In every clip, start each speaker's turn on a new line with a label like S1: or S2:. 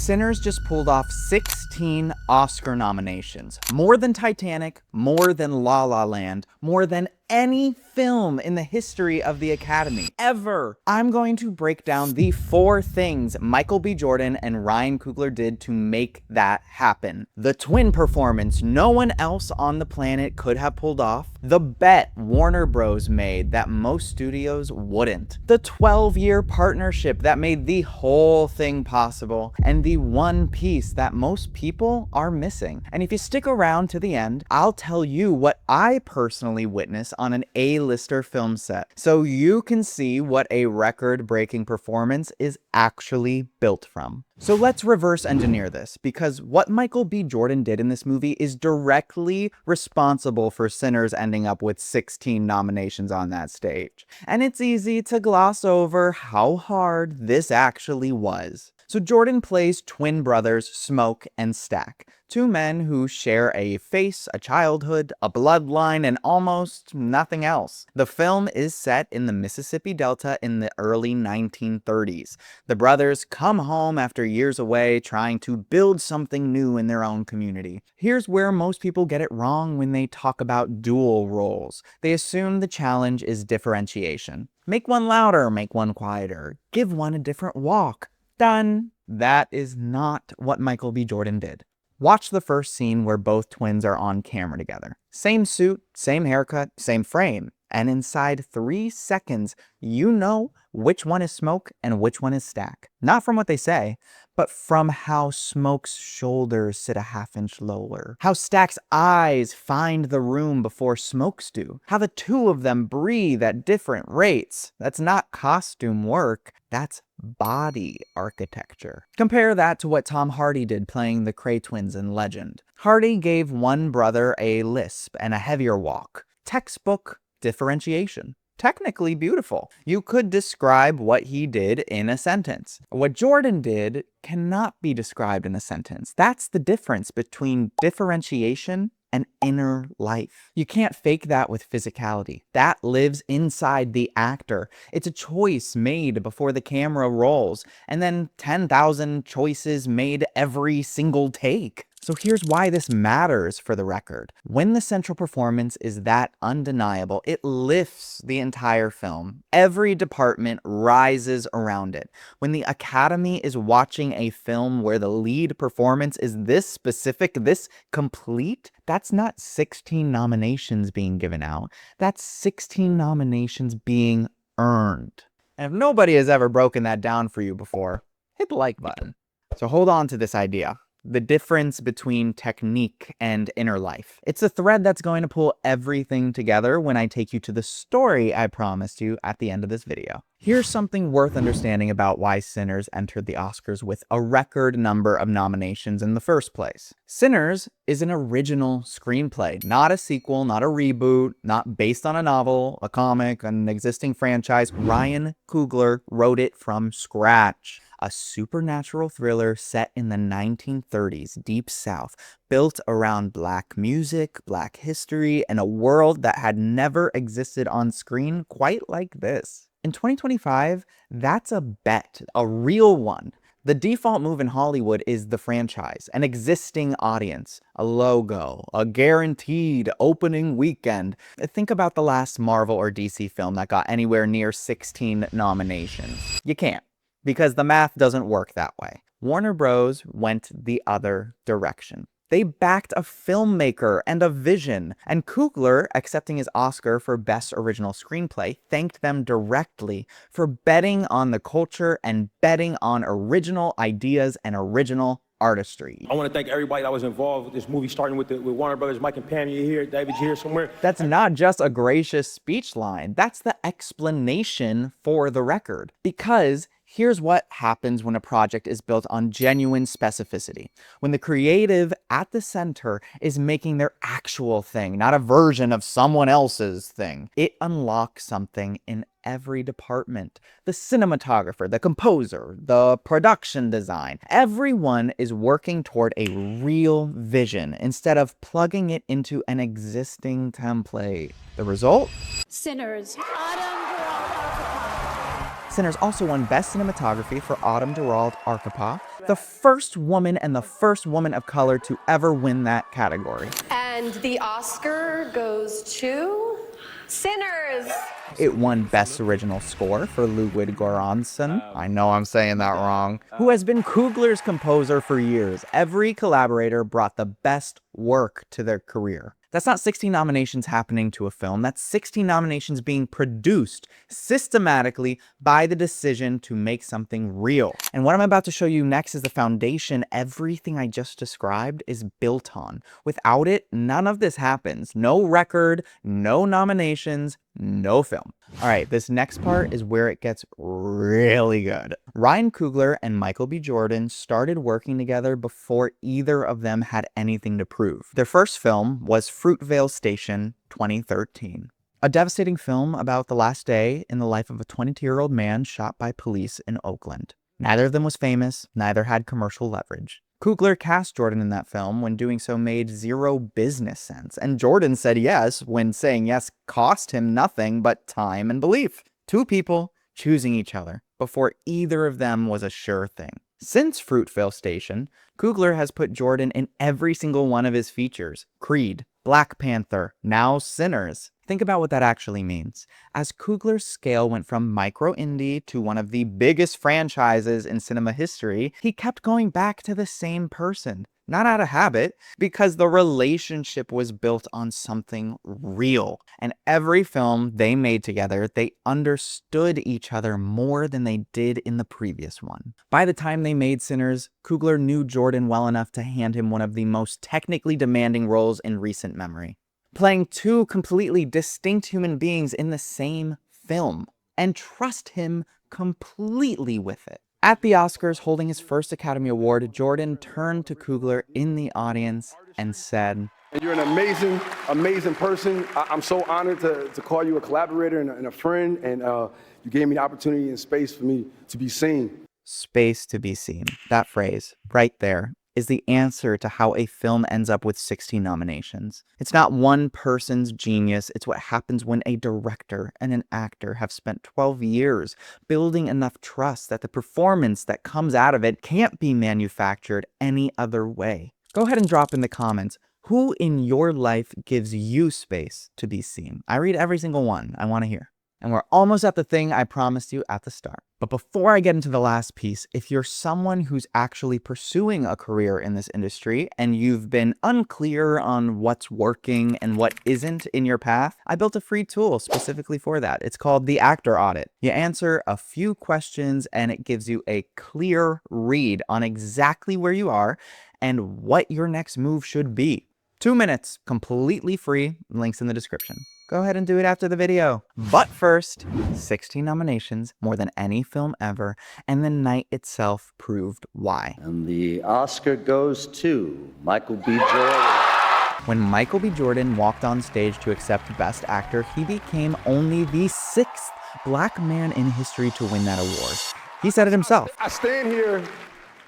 S1: Sinners just pulled off 16 Oscar nominations. More than Titanic, more than La La Land, more than any film in the history of the Academy, ever. I'm going to break down the 4 things Michael B. Jordan and Ryan Coogler did to make that happen. The twin performance no one else on the planet could have pulled off. The bet Warner Bros. Made that most studios wouldn't. The 12-year partnership that made the whole thing possible. And the one piece that most people are missing. And if you stick around to the end, I'll tell you what I personally witnessed on an A-lister film set, so you can see what a record-breaking performance is actually built from. So let's reverse engineer this, because what Michael B. Jordan did in this movie is directly responsible for Sinners ending up with 16 nominations on that stage. And it's easy to gloss over how hard this actually was. So Jordan plays twin brothers Smoke and Stack, 2 men who share a face, a childhood, a bloodline, and almost nothing else. The film is set in the Mississippi Delta in the early 1930s. The brothers come home after years away trying to build something new in their own community. Here's where most people get it wrong when they talk about dual roles. They assume the challenge is differentiation. Make one louder, make one quieter, give one a different walk. Done. That is not what Michael B. Jordan did. Watch the first scene where both twins are on camera together. Same suit, same haircut, same frame. And inside 3 seconds, you know which one is Smoke and which one is Stack. Not from what they say, but from how Smoke's shoulders sit a half-inch lower. How Stack's eyes find the room before Smoke's do. How the 2 of them breathe at different rates. That's not costume work, that's body architecture. Compare that to what Tom Hardy did playing the Cray twins in Legend. Hardy gave one brother a lisp and a heavier walk. Textbook differentiation. Technically beautiful. You could describe what he did in a sentence. What Jordan did cannot be described in a sentence. That's the difference between differentiation and inner life. You can't fake that with physicality. That lives inside the actor. It's a choice made before the camera rolls, and then 10,000 choices made every single take. So here's why this matters for the record. When the central performance is that undeniable, it lifts the entire film. Every department rises around it. When the Academy is watching a film where the lead performance is this specific, this complete, that's not 16 nominations being given out. That's 16 nominations being earned. And if nobody has ever broken that down for you before, hit the like button. So hold on to this idea. The difference between technique and inner life. It's a thread that's going to pull everything together when I take you to the story I promised you at the end of this video. Here's something worth understanding about why Sinners entered the Oscars with a record number of nominations in the first place. Sinners is an original screenplay, not a sequel, not a reboot, not based on a novel, a comic, an existing franchise. Ryan Coogler wrote it from scratch. A supernatural thriller set in the 1930s, Deep South, built around Black music, Black history, and a world that had never existed on screen quite like this. In 2025, that's a bet, a real one. The default move in Hollywood is the franchise, an existing audience, a logo, a guaranteed opening weekend. Think about the last Marvel or DC film that got anywhere near 16 nominations. You can't. Because the math doesn't work that way. Warner Bros. Went the other direction. They backed a filmmaker and a vision, and Coogler, accepting his Oscar for Best Original Screenplay, thanked them directly for betting on the culture and betting on original ideas and original artistry.
S2: I want to thank everybody that was involved with this movie, starting with Warner Brothers. Mike and Pam, you're here. David, you're here somewhere.
S1: That's not just a gracious speech line. That's the explanation for the record. Because here's what happens when a project is built on genuine specificity. When the creative at the center is making their actual thing, not a version of someone else's thing. It unlocks something in every department. The cinematographer, the composer, the production design. Everyone is working toward a real vision instead of plugging it into an existing template. The result?
S3: Sinners.
S1: Sinners also won Best Cinematography for Autumn Durald Arkapaw, the first woman and the first woman of color to ever win that category.
S3: And the Oscar goes to Sinners.
S1: It won Best Original Score for Ludwig Göransson. I know I'm saying that wrong. Who has been Coogler's composer for years. Every collaborator brought the best work to their career. That's not 16 nominations happening to a film. That's 16 nominations being produced systematically by the decision to make something real. And what I'm about to show you next is the foundation everything I just described is built on. Without it, none of this happens. No record, no nominations, no film. All right, this next part is where it gets really good. Ryan Coogler and Michael B. Jordan started working together before either of them had anything to prove. Their first film was Fruitvale Station 2013. A devastating film about the last day in the life of a 22-year-old man shot by police in Oakland. Neither of them was famous, neither had commercial leverage. Coogler cast Jordan in that film when doing so made zero business sense, and Jordan said yes when saying yes cost him nothing but time and belief. Two people choosing each other before either of them was a sure thing. Since Fruitvale Station, Coogler has put Jordan in every single one of his features. Creed, Black Panther, now Sinners. Think about what that actually means. As Coogler's scale went from micro-indie to one of the biggest franchises in cinema history, he kept going back to the same person. Not out of habit, because the relationship was built on something real. And every film they made together, they understood each other more than they did in the previous one. By the time they made Sinners, Coogler knew Jordan well enough to hand him one of the most technically demanding roles in recent memory. Playing two completely distinct human beings in the same film, and trust him completely with it. At the Oscars, holding his first Academy Award, Jordan turned to Coogler in the audience and said,
S2: And you're an amazing, amazing person. I'm so honored to call you a collaborator and a friend, and you gave me the opportunity and space for me to be seen.
S1: Space to be seen. That phrase, right there, is the answer to how a film ends up with 16 nominations. It's not one person's genius, it's what happens when a director and an actor have spent 12 years building enough trust that the performance that comes out of it can't be manufactured any other way. Go ahead and drop in the comments, who in your life gives you space to be seen? I read every single one. I want to hear. And we're almost at the thing I promised you at the start. But before I get into the last piece, if you're someone who's actually pursuing a career in this industry and you've been unclear on what's working and what isn't in your path, I built a free tool specifically for that. It's called the Actor Audit. You answer a few questions and it gives you a clear read on exactly where you are and what your next move should be. 2 minutes, completely free, links in the description. Go ahead and do it after the video. But first, 16 nominations, more than any film ever, and the night itself proved why.
S4: And the Oscar goes to Michael B. Jordan.
S1: When Michael B. Jordan walked on stage to accept Best Actor, he became only the 6th Black man in history to win that award. He said it himself.
S2: I stand here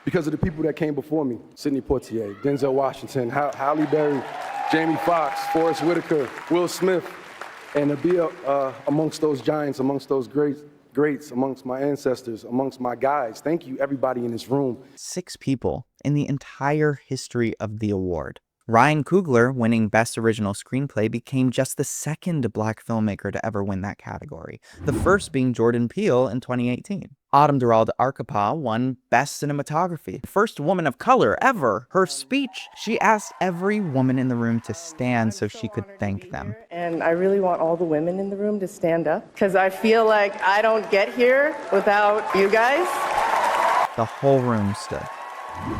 S2: because of the people that came before me. Sidney Poitier, Denzel Washington, Halle Berry, Jamie Foxx, Forrest Whitaker, Will Smith, and to be amongst those giants, amongst those greats, amongst my ancestors, amongst my guys. Thank you, everybody in this room.
S1: 6 people in the entire history of the award. Ryan Coogler, winning Best Original Screenplay, became just the 2nd Black filmmaker to ever win that category, the first being Jordan Peele in 2018. Autumn Durald Arkapaw won Best Cinematography, first woman of color ever. Her speech, she asked every woman in the room to stand so she could thank them.
S5: And I really want all the women in the room to stand up, because I feel like I don't get here without you guys.
S1: The whole room stood.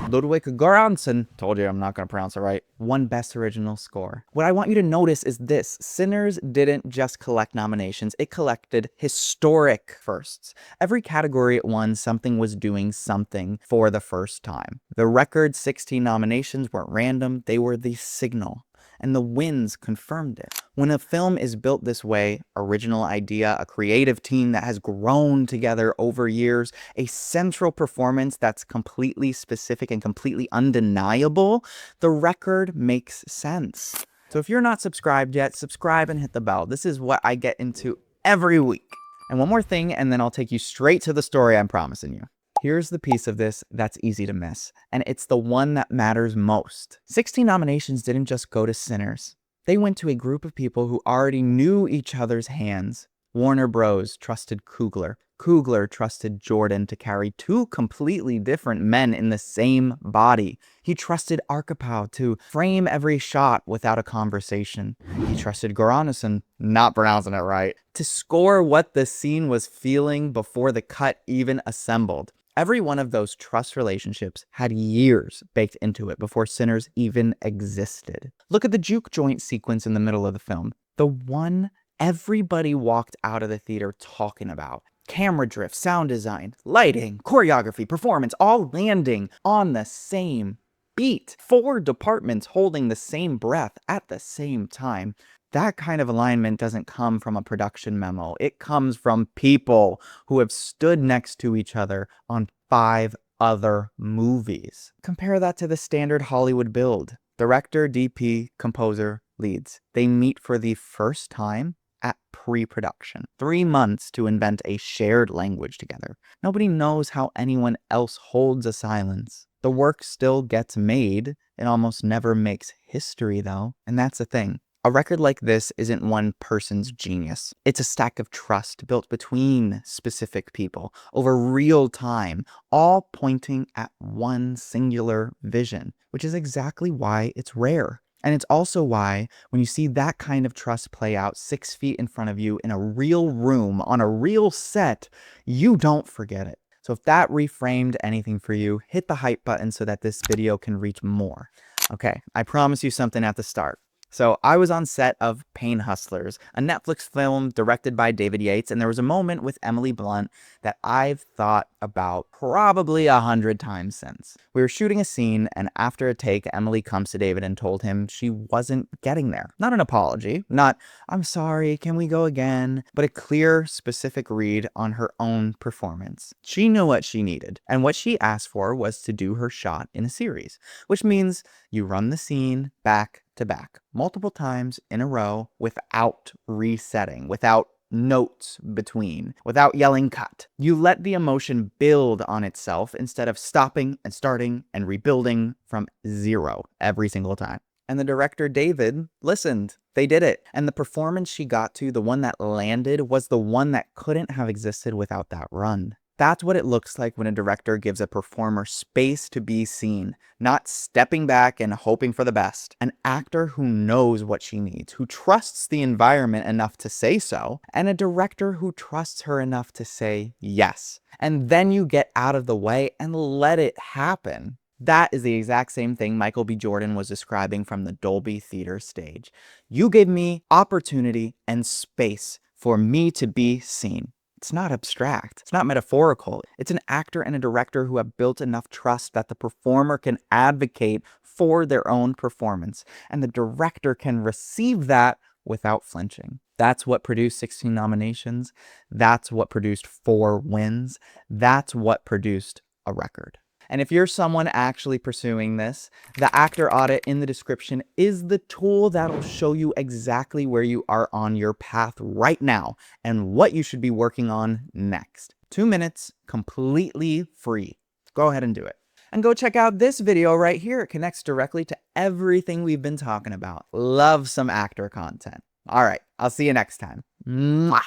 S1: Ludwig Göransson, told you I'm not going to pronounce it right, won Best Original Score. What I want you to notice is this. Sinners didn't just collect nominations, it collected historic firsts. Every category it won, something was doing something for the first time. The record 16 nominations weren't random, they were the signal. And the wins confirmed it. When a film is built this way, original idea, a creative team that has grown together over years, a central performance that's completely specific and completely undeniable, the record makes sense. So if you're not subscribed yet, subscribe and hit the bell. This is what I get into every week. And one more thing, and then I'll take you straight to the story I'm promising you. Here's the piece of this that's easy to miss, and it's the one that matters most. 16 nominations didn't just go to Sinners. They went to a group of people who already knew each other's hands. Warner Bros. Trusted Coogler. Coogler trusted Jordan to carry two completely different men in the same body. He trusted Arkapow to frame every shot without a conversation. He trusted Goranison, not pronouncing it right, to score what the scene was feeling before the cut even assembled. Every one of those trust relationships had years baked into it before Sinners even existed. Look at the juke joint sequence in the middle of the film. The one everybody walked out of the theater talking about. Camera drift, sound design, lighting, choreography, performance, all landing on the same beat. 4 departments holding the same breath at the same time. That kind of alignment doesn't come from a production memo. It comes from people who have stood next to each other on 5 other movies. Compare that to the standard Hollywood build. Director, DP, composer, leads. They meet for the first time at pre-production. 3 months to invent a shared language together. Nobody knows how anyone else holds a silence. The work still gets made. It almost never makes history though. And that's the thing. A record like this isn't one person's genius. It's a stack of trust built between specific people over real time, all pointing at one singular vision, which is exactly why it's rare. And it's also why, when you see that kind of trust play out 6 feet in front of you in a real room, on a real set, you don't forget it. So if that reframed anything for you, hit the hype button so that this video can reach more. Okay, I promised you something at the start. So I was on set of Pain Hustlers, a Netflix film directed by David Yates, and there was a moment with Emily Blunt that I've thought about probably 100 times since. We were shooting a scene, and after a take, Emily comes to David and told him she wasn't getting there. Not an apology, not, "I'm sorry, can we go again?" but a clear, specific read on her own performance. She knew what she needed, and what she asked for was to do her shot in a series, which means you run the scene back to back multiple times in a row without resetting, without notes between, without yelling cut. You let the emotion build on itself instead of stopping and starting and rebuilding from zero every single time. And the director, David, listened. They did it. And the performance she got to, the one that landed, was the one that couldn't have existed without that run. That's what it looks like when a director gives a performer space to be seen, not stepping back and hoping for the best. An actor who knows what she needs, who trusts the environment enough to say so, and a director who trusts her enough to say yes. And then you get out of the way and let it happen. That is the exact same thing Michael B. Jordan was describing from the Dolby Theater stage. You gave me opportunity and space for me to be seen. It's not abstract. It's not metaphorical. It's an actor and a director who have built enough trust that the performer can advocate for their own performance, and the director can receive that without flinching. That's what produced 16 nominations. That's what produced 4 wins. That's what produced a record. And if you're someone actually pursuing this, the actor audit in the description is the tool that'll show you exactly where you are on your path right now and what you should be working on next. 2 minutes, completely free. Go ahead and do it. And go check out this video right here. It connects directly to everything we've been talking about. Love some actor content. All right, I'll see you next time. Mwah.